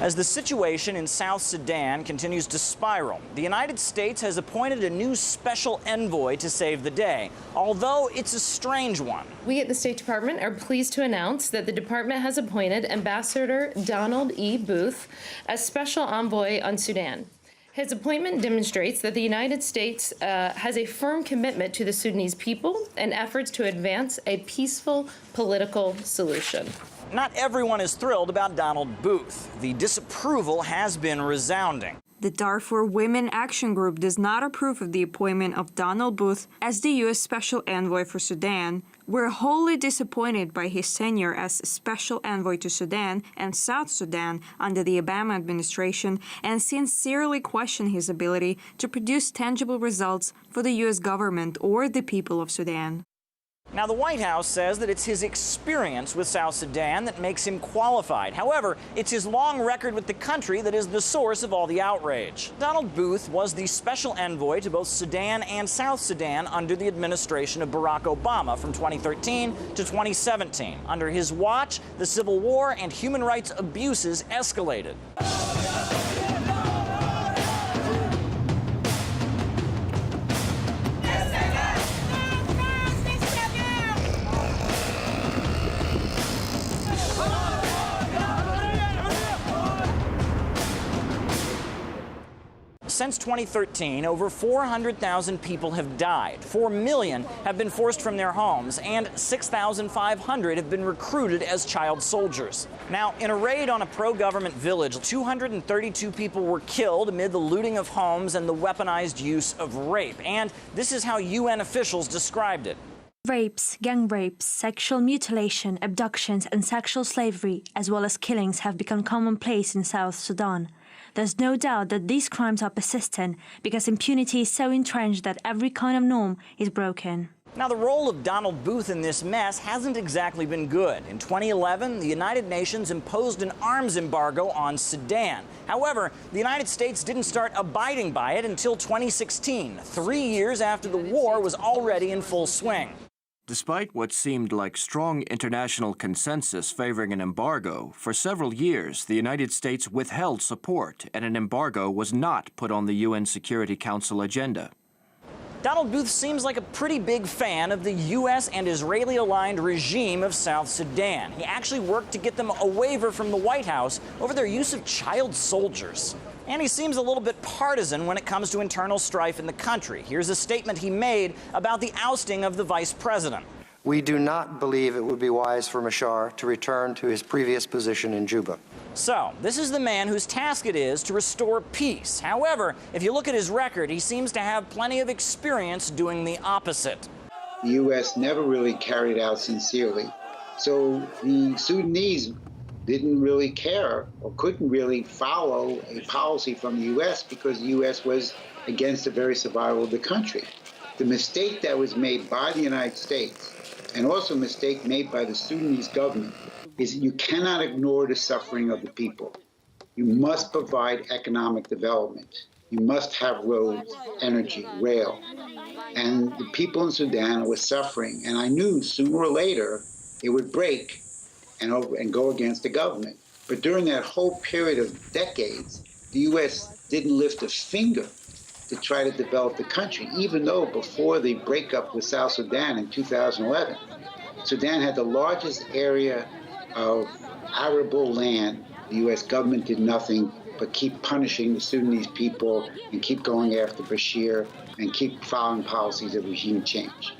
As the situation in South Sudan continues to spiral, the United States has appointed a new special envoy to save the day, although it's a strange one. We at the State Department are pleased to announce that the department has appointed Ambassador Donald E. Booth as special envoy on Sudan. His appointment demonstrates that the United States has a firm commitment to the Sudanese people and efforts to advance a peaceful political solution. Not everyone is thrilled about Donald Booth. The disapproval has been resounding. The Darfur Women Action Group does not approve of the appointment of Donald Booth as the U.S. Special Envoy for Sudan. We're wholly disappointed by his tenure as Special Envoy to Sudan and South Sudan under the Obama administration and sincerely question his ability to produce tangible results for the U.S. government or the people of Sudan. Now, the White House says that it's his experience with South Sudan that makes him qualified. However, it's his long record with the country that is the source of all the outrage. Donald Booth was the special envoy to both Sudan and South Sudan under the administration of Barack Obama from 2013 to 2017. Under his watch, the civil war and human rights abuses escalated. Since 2013, over 400,000 people have died, 4 million have been forced from their homes, and 6,500 have been recruited as child soldiers. Now, in a raid on a pro-government village, 232 people were killed amid the looting of homes and the weaponized use of rape. And this is how UN officials described it. Rapes, gang rapes, sexual mutilation, abductions, and sexual slavery, as well as killings, have become commonplace in South Sudan. There's no doubt that these crimes are persistent because impunity is so entrenched that every kind of norm is broken. Now, the role of Donald Booth in this mess hasn't exactly been good. In 2011, the United Nations imposed an arms embargo on Sudan. However, the United States didn't start abiding by it until 2016, 3 years after the war was already in full swing. Despite what seemed like strong international consensus favoring an embargo, for several years the United States withheld support and an embargo was not put on the UN Security Council agenda. Donald Booth seems like a pretty big fan of the U.S. and Israeli-aligned regime of South Sudan. He actually worked to get them a waiver from the White House over their use of child soldiers. And he seems a little bit partisan when it comes to internal strife in the country. Here's a statement he made about the ousting of the vice president. We do not believe it would be wise for Machar to return to his previous position in Juba. So, this is the man whose task it is to restore peace. However, if you look at his record, he seems to have plenty of experience doing the opposite. The U.S. never really carried out sincerely. So the Sudanese didn't really care or couldn't really follow a policy from the U.S. because the U.S. was against the very survival of the country. The mistake that was made by the United States, and also a mistake made by the Sudanese government, is that you cannot ignore the suffering of the people. You must provide economic development. You must have roads, energy, rail. And the people in Sudan were suffering, and I knew sooner or later it would break and go against the government. But during that whole period of decades, the U.S. didn't lift a finger to try to develop the country, even though before the breakup with South Sudan in 2011, Sudan had the largest area of arable land. The U.S. government did nothing but keep punishing the Sudanese people and keep going after Bashir and keep following policies of regime change.